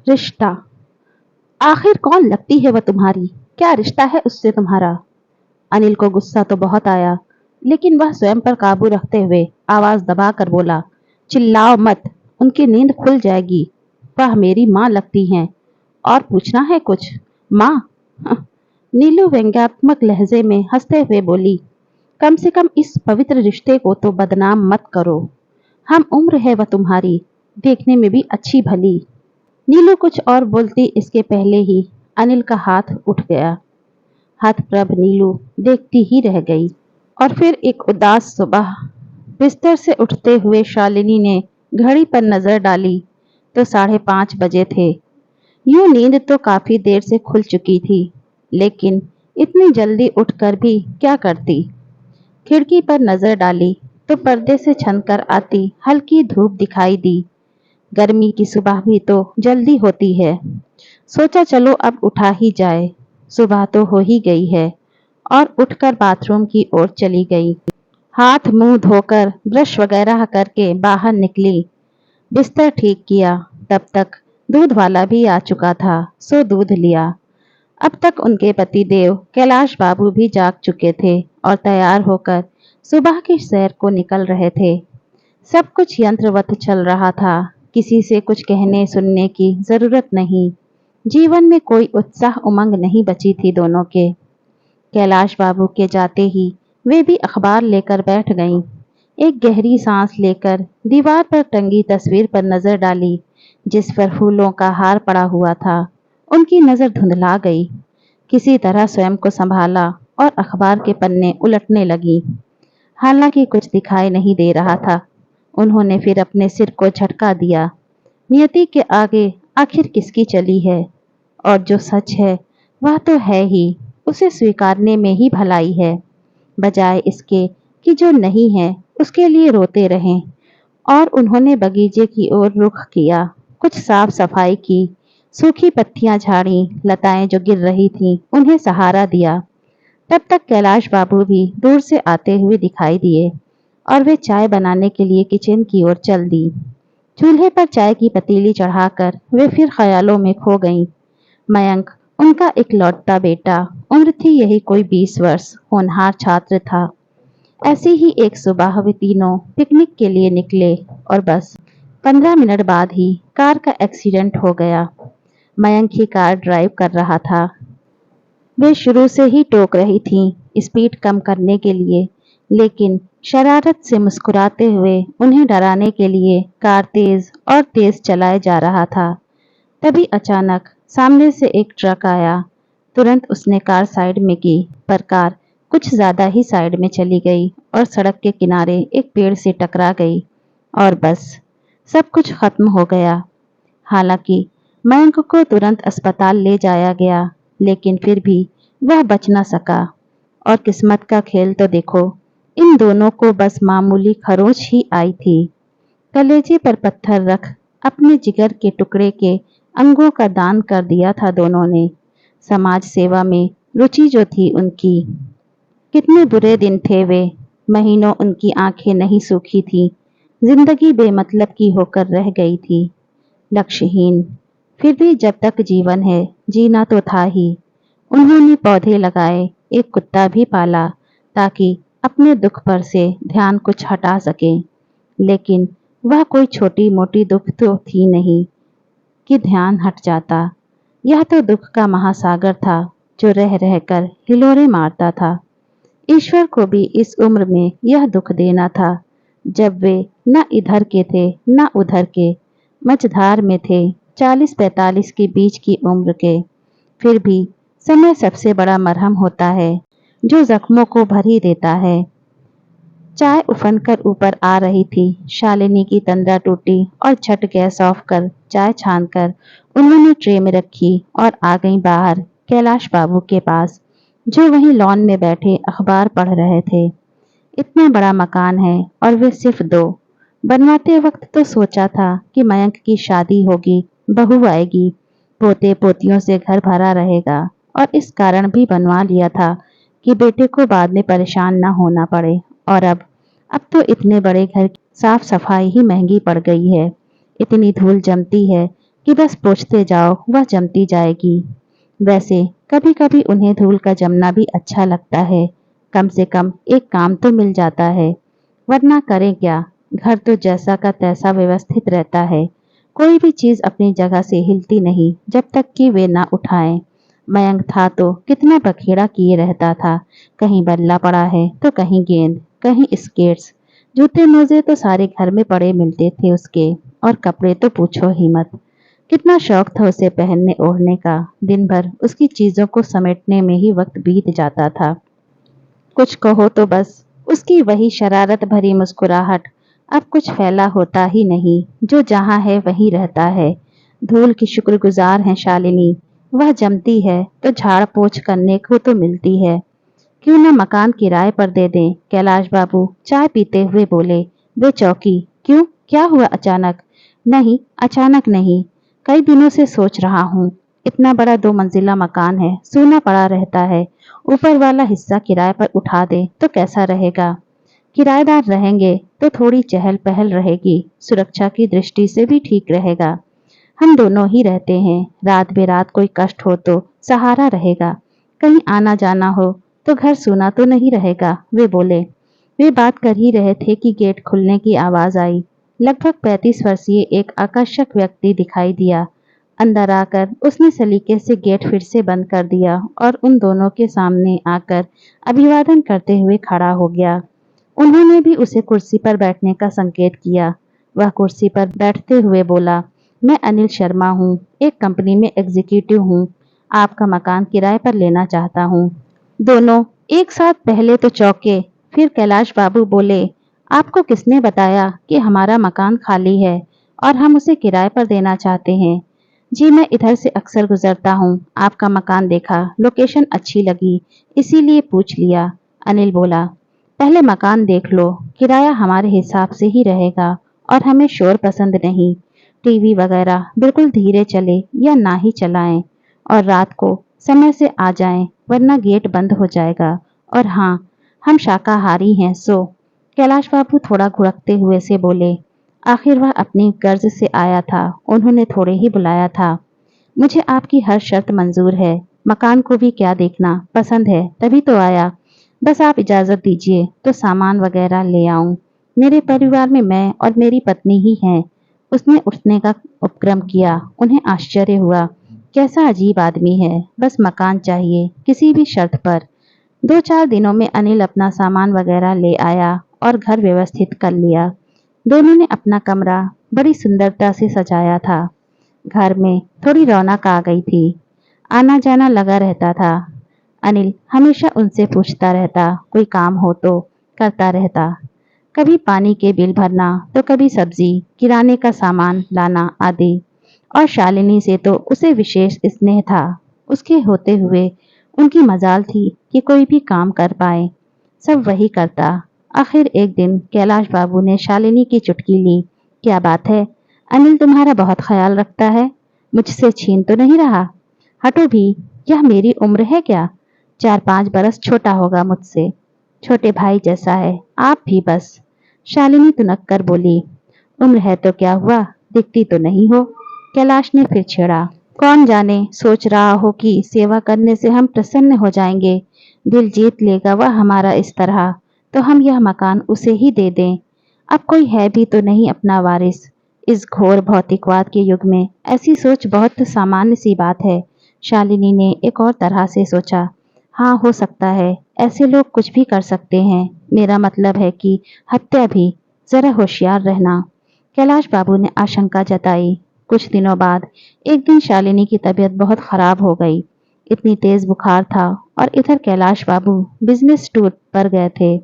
रिश्ता। आखिर कौन लगती है वह तुम्हारी? क्या रिश्ता है उससे तुम्हारा? अनिल को गुस्सा तो बहुत आया, लेकिन वह स्वयं पर काबू रखते हुए आवाज दबाकर बोला, चिल्लाओ मत, उनकी नींद खुल जाएगी। वह मेरी माँ लगती हैं। और पूछना है कुछ? माँ? हाँ। नीलू व्यंग्यात्मक लहजे में हंसते हुए बोली, कम से कम इस पवित्र रिश्ते को तो बदनाम मत करो। हम उम्र है वह तुम्हारी, देखने में भी अच्छी भली। नीलू कुछ और बोलती इसके पहले ही अनिल का हाथ उठ गया। हतप्रभ नीलू देखती ही रह गई। और फिर एक उदास सुबह, बिस्तर से उठते हुए शालिनी ने घड़ी पर नजर डाली तो 5:30 बजे थे। यूं नींद तो काफी देर से खुल चुकी थी, लेकिन इतनी जल्दी उठकर भी क्या करती। खिड़की पर नजर डाली तो पर्दे से छनकर आती हल्की धूप दिखाई दी। गर्मी की सुबह भी तो जल्दी होती है। सोचा चलो अब उठा ही जाए, सुबह तो हो ही गई है। और उठकर बाथरूम की ओर चली गई। हाथ मुंह धोकर ब्रश वगैरह करके बाहर निकली। बिस्तर ठीक किया, तब तक दूध वाला भी आ चुका था, सो दूध लिया। अब तक उनके पतिदेव कैलाश बाबू भी जाग चुके थे और तैयार होकर सुबह की सैर को निकल रहे थे। सब कुछ यंत्रवत चल रहा था, किसी से कुछ कहने सुनने की जरूरत नहीं। जीवन में कोई उत्साह उमंग नहीं बची थी दोनों के। कैलाश बाबू के जाते ही वे भी अखबार लेकर बैठ गईं। एक गहरी सांस लेकर दीवार पर टंगी तस्वीर पर नजर डाली, जिस पर फूलों का हार पड़ा हुआ था। उनकी नजर धुंधला गई। किसी तरह स्वयं को संभाला और अखबार के पन्ने उलटने लगी। हालांकि कुछ दिखाई नहीं दे रहा था। उन्होंने फिर अपने सिर को झटका दिया। नियति के आगे आखिर किसकी चली है? और जो सच है वह तो है ही, उसे स्वीकारने में ही भलाई है, बजाय इसके कि जो नहीं है उसके लिए रोते रहें। और उन्होंने बगीचे की ओर रुख किया, कुछ साफ सफाई की, सूखी पत्तियां झाड़ी, लताएं जो गिर रही थीं उन्हें सहारा दिया। तब तक कैलाश बाबू भी दूर से आते हुए दिखाई दिए और वे चाय बनाने के लिए किचन की ओर चल दी। चूल्हे पर चाय की पतीली चढ़ाकर वे फिर ख्यालों में खो गईं। मयंक, उनका इकलौता बेटा, उम्र थी यही कोई 20 वर्ष, होनहार छात्र था। ऐसी ही एक सुबह वे तीनों पिकनिक के लिए निकले और बस 15 मिनट बाद ही कार का एक्सीडेंट हो गया। मयंक ही कार ड्राइव कर रहा था। वे शुरू से ही टोक रही थीं स्पीड कम करने के लिए, लेकिन शरारत से मुस्कुराते हुए उन्हें डराने के लिए कार तेज और तेज चलाए जा रहा था। तभी अचानक सामने से एक ट्रक आया। तुरंत उसने कार साइड में की, पर कार कुछ ज्यादा ही साइड में चली गई और सड़क के किनारे एक पेड़ से टकरा गई। और बस सब कुछ खत्म हो गया। हालांकि मयंक को तुरंत अस्पताल ले जाया गया, लेकिन फिर भी वह बच न सका। और किस्मत का खेल तो देखो, इन दोनों को बस मामूली खरोंच ही आई थी। कलेजे पर पत्थर रख अपने जिगर के टुकड़े के अंगों का दान कर दिया था दोनों ने। समाज सेवा में रुचि जो थी उनकी। कितने बुरे दिन थे वे। महीनों उनकी आंखें नहीं सूखी थी। जिंदगी बेमतलब की होकर रह गई थी, लक्ष्यहीन। फिर भी जब तक जीवन है जीना तो था ही। उन्होंने पौधे लगाए, एक कुत्ता भी पाला, ताकि अपने दुख पर से ध्यान कुछ हटा सके। लेकिन वह कोई छोटी मोटी दुख तो थी नहीं कि ध्यान हट जाता। यह तो दुख का महासागर था, जो रह रहकर हिलोरे मारता था। ईश्वर को भी इस उम्र में यह दुख देना था, जब वे न इधर के थे न उधर के, मझधार में थे, 40-45 के बीच की उम्र के। फिर भी समय सबसे बड़ा मरहम होता है, जो जख्मों को भर ही देता है। चाय उफन कर ऊपर आ रही थी। शालिनी की तंद्रा टूटी और झट गैस ऑफ कर चाय छान कर उन्होंने ट्रे में रखी और आ गई बाहर कैलाश बाबू के पास, जो वहीं लॉन में बैठे अखबार पढ़ रहे थे। इतना बड़ा मकान है और वे सिर्फ दो। बनवाते वक्त तो सोचा था कि मयंक की शादी होगी, बहू आएगी, पोते पोतियों से घर भरा रहेगा, और इस कारण भी बनवा लिया था कि बेटे को बाद में परेशान न होना पड़े। और अब तो इतने बड़े घर की साफ सफाई ही महंगी पड़ गई है। इतनी धूल जमती है कि बस पूछते जाओ वह जमती जाएगी। वैसे कभी कभी उन्हें धूल का जमना भी अच्छा लगता है। कम से कम एक काम तो मिल जाता है। वरना करें क्या, घर तो जैसा का तैसा व्यवस्थित रहता है। कोई भी चीज अपनी जगह से हिलती नहीं जब तक कि वे ना उठाएं। मयंक था तो कितना बखेड़ा किए रहता था। कहीं बल्ला पड़ा है तो कहीं गेंद, कहीं स्केट्स। जूते मोजे तो सारे घर में पड़े मिलते थे उसके। और कपड़े तो पूछो ही मत। कितना शौक था उसे पहनने ओढ़ने का। दिन भर उसकी चीजों को समेटने में ही वक्त बीत जाता था। कुछ कहो तो बस उसकी वही शरारत भरी मुस्कुराहट। अब कुछ फैला होता ही नहीं, जो जहां है वहीं रहता है। धूल की शुक्रगुजार है शालिनी। वह जमती है तो झाड़ पोछ करने को तो मिलती है। क्यों न मकान किराए पर दे दें, कैलाश बाबू चाय पीते हुए बोले। वे चौकी। क्यों, क्या हुआ अचानक? नहीं, अचानक नहीं। कई दिनों से सोच रहा हूँ। इतना बड़ा 2 मंजिला मकान है, सूना पड़ा रहता है। ऊपर वाला हिस्सा किराए पर उठा दे तो कैसा रहेगा? किराएदार रहेंगे तो थोड़ी चहल पहल रहेगी, सुरक्षा की दृष्टि से भी ठीक रहेगा। हम दोनों ही रहते हैं, रात बेरात कोई कष्ट हो तो सहारा रहेगा। कहीं आना जाना हो तो घर सूना तो नहीं रहेगा, वे बोले। वे बात कर ही रहे थे कि गेट खुलने की आवाज आई। लगभग 35 वर्षीय एक आकर्षक व्यक्ति दिखाई दिया। अंदर आकर उसने सलीके से गेट फिर से बंद कर दिया और उन दोनों के सामने आकर अभिवादन करते हुए खड़ा हो गया। उन्होंने भी उसे कुर्सी पर बैठने का संकेत किया। वह कुर्सी पर बैठते हुए बोला, मैं अनिल शर्मा हूँ, एक कंपनी में एग्जीक्यूटिव हूँ। आपका मकान किराए पर लेना चाहता हूँ। दोनों एक साथ पहले तो चौंके, फिर कैलाश बाबू बोले, आपको किसने बताया कि हमारा मकान खाली है और हम उसे किराए पर देना चाहते हैं? जी मैं इधर से अक्सर गुजरता हूँ, आपका मकान देखा, लोकेशन अच्छी लगी, इसीलिए पूछ लिया। अनिल बोला, पहले मकान देख लो, किराया हमारे हिसाब से ही रहेगा और हमें शोर पसंद नहीं। टीवी वगैरह बिल्कुल धीरे चले या ना ही चलाएं और रात को समय से आ जाएं, वरना गेट बंद हो जाएगा। और हाँ, हम शाकाहारी हैं सो। कैलाश बाबू थोड़ा घुड़कते हुए से बोले, आखिर वह अपनी गर्ज से आया था, उन्होंने थोड़े ही बुलाया था। मुझे आपकी हर शर्त मंजूर है। मकान को भी क्या देखना, पसंद है तभी तो आया। बस आप इजाजत दीजिए तो सामान वगैरह ले आऊं। मेरे परिवार में मैं और मेरी पत्नी ही हैं। उसने उठने का उपक्रम किया। उन्हें आश्चर्य हुआ। कैसा अजीब आदमी है, बस मकान चाहिए किसी भी शर्त पर। 2-4 दिनों में अनिल अपना सामान वगैरह ले आया और घर व्यवस्थित कर लिया। दोनों ने अपना कमरा बड़ी सुंदरता से सजाया था। घर में थोड़ी रौनक आ गई थी। आना जाना लगा रहता था। अनिल हमेशा उनसे पूछता रहता, कोई काम हो तो करता रहता। कभी पानी के बिल भरना तो कभी सब्जी किराने का सामान लाना आदि। और शालिनी से तो उसे विशेष स्नेह था। उसके होते हुए उनकी मजाल थी कि कोई भी काम कर पाए, सब वही करता। आखिर एक दिन कैलाश बाबू ने शालिनी की चुटकी ली। क्या बात है, अनिल तुम्हारा बहुत ख्याल रखता है, मुझसे छीन तो नहीं रहा? हटो भी, यह मेरी उम्र है क्या? 4-5 बरस छोटा होगा मुझसे। छोटे भाई जैसा है, आप भी बस। शालिनी तुनक कर बोली, उम्र है तो क्या हुआ, दिखती तो नहीं हो। कैलाश ने फिर छेड़ा, कौन जाने सोच रहा हो कि सेवा करने से हम प्रसन्न हो जाएंगे, दिल जीत लेगा वह हमारा इस तरह, तो हम यह मकान उसे ही दे दें। अब कोई है भी तो नहीं अपना वारिस। इस घोर भौतिकवाद के युग में ऐसी सोच बहुत सामान्य सी बात है। शालिनी ने एक और तरह से सोचा, हाँ हो सकता है, ऐसे लोग कुछ भी कर सकते हैं। मेरा मतलब है कि हत्या भी। जरा होशियार रहना। कैलाश बाबू ने आशंका जताई। कुछ दिनों बाद एक दिन शालिनी की तबीयत बहुत खराब हो गई। इतनी तेज बुखार था और इधर कैलाश बाबू बिजनेस टूर पर गए थे।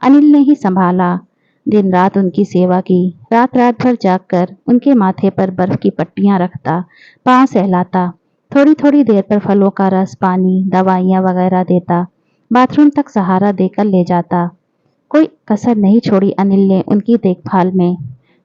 अनिल ने ही संभाला। दिन रात उनकी सेवा की, रात रात भर जागकर उनके माथे पर बर्फ की पट्टियां रखता, पांव सहलाता, थोड़ी थोड़ी देर पर फलों का रस, पानी, दवाइयां वगैरह देता, बाथरूम तक सहारा देकर ले जाता। कोई कसर नहीं छोड़ी अनिल ने उनकी देखभाल में।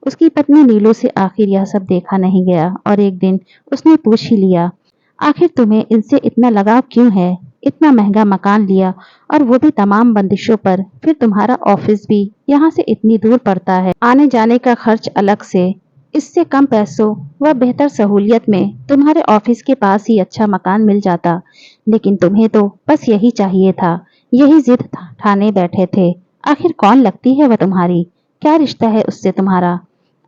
उसकी पत्नी नीलू से आखिर यह सब देखा नहीं गया और एक दिन उसने पूछ ही लिया, आखिर तुम्हें इनसे इतना लगाव क्यों है? इतना महंगा मकान लिया और वो भी तमाम बंदिशों पर, फिर तुम्हारा ऑफिस भी यहाँ से इतनी दूर पड़ता है, आने जाने का खर्च अलग से। इससे कम पैसों व बेहतर सहूलियत में तुम्हारे ऑफिस के पास ही अच्छा मकान मिल जाता, लेकिन तुम्हें तो बस यही चाहिए था। यही जिद ठाने बैठे थे। आखिर कौन लगती है वह तुम्हारी? क्या रिश्ता है उससे तुम्हारा?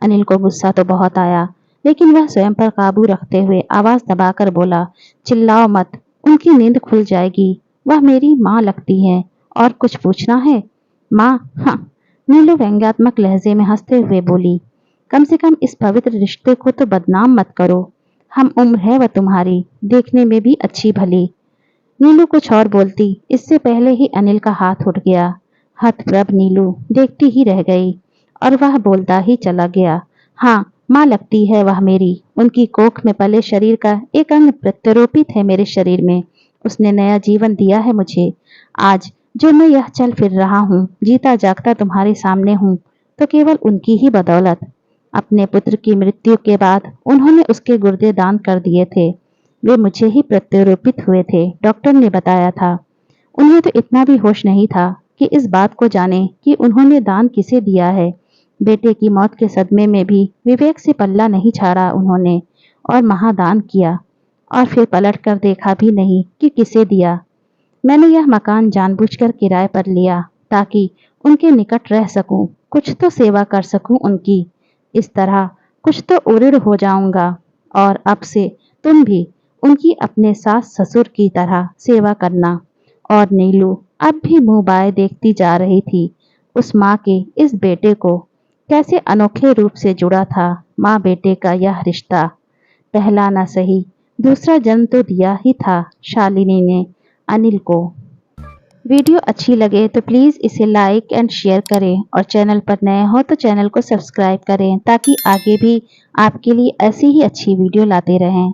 अनिल को गुस्सा तो बहुत आया, लेकिन वह स्वयं पर काबू रखते हुए आवाज दबाकर बोला, चिल्लाओ मत, उनकी नींद खुल जाएगी। वह मेरी माँ लगती है। और कुछ पूछना है? माँ? हाँ। नीलू व्यंग्यात्मक लहजे में हंसते हुए बोली, कम से कम इस पवित्र रिश्ते को तो बदनाम मत करो। हम उम्र है वह तुम्हारी, देखने में भी अच्छी भली। नीलू कुछ और बोलती, इससे पहले ही अनिल का हाथ उठ गया। हतप्रभ नीलू देखती ही रह गई और वह बोलता ही चला गया, हाँ, माँ लगती है वह मेरी। उनकी कोख में पले शरीर का एक अंग प्रत्यारोपित है मेरे शरीर में। उसने नया जीवन दिया है मुझे। आज जो मैं यह चल फिर रहा हूँ, जीता जागता तुम्हारे सामने हूँ, तो केवल उनकी ही बदौलत। अपने पुत्र की मृत्यु के बाद उन्होंने उसके गुर्दे दान कर दिए थे। वे मुझे ही प्रत्यारोपित हुए थे, डॉक्टर ने बताया था। उन्हें तो इतना भी होश नहीं था कि इस बात को जाने कि उन्होंने दान किसे दिया है। बेटे की मौत के सदमे में भी विवेक से पल्ला नहीं झाड़ा उन्होंने और महादान किया। और फिर पलट कर देखा भी नहीं कि किसे दिया। मैंने यह मकान जानबूझकर किराए पर लिया ताकि उनके निकट रह सकूं, कुछ तो सेवा कर सकूं उनकी। इस तरह कुछ तो उऋण हो जाऊंगा। और अब से तुम भी उनकी अपने सास ससुर की तरह सेवा करना। और नीलू अब भी मुंह बाए देखती जा रही थी। उस माँ के इस बेटे को कैसे अनोखे रूप से जुड़ा था माँ बेटे का यह रिश्ता। पहला न सही, दूसरा जन्म तो दिया ही था शालिनी ने अनिल को। वीडियो अच्छी लगे तो प्लीज़ इसे लाइक एंड शेयर करें और चैनल पर नए हो तो चैनल को सब्सक्राइब करें ताकि आगे भी आपके लिए ऐसी ही अच्छी वीडियो लाते रहें।